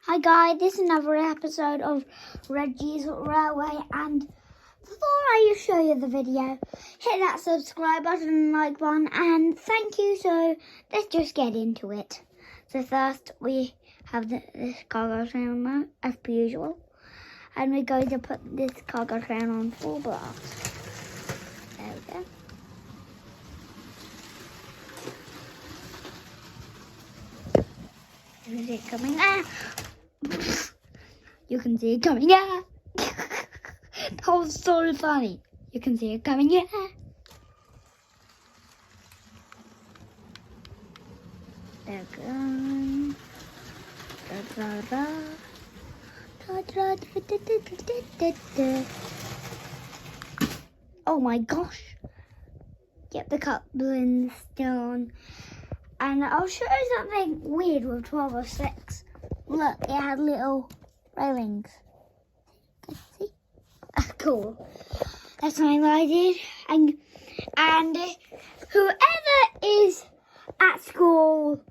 Hi guys, this is another episode of Reggie's Railway, and before I show you the video, hit that subscribe button and like button, and thank you. So let's just get into it. So first we have this cargo train on as per usual, and we're going to put this cargo train on full blast. There we go. You can see it coming there. You can see it coming, yeah. That was so funny. You can see it coming, yeah. There it goes. Da, da, da. Da, da, da, da, da, da, da. Oh my gosh. Get the couplings still on. And I'll show you something weird with 1206. Look, it had little railings. See? Cool. That's something I did. And whoever is at school,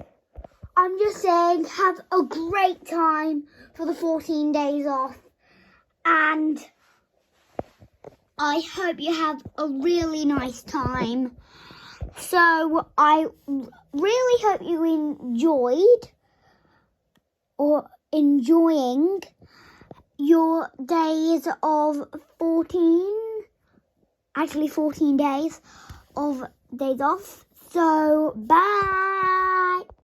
I'm just saying, have a great time for the 14 days off. And I hope you have a really nice time. So I really hope you enjoying your days of 14 days of days off. So bye.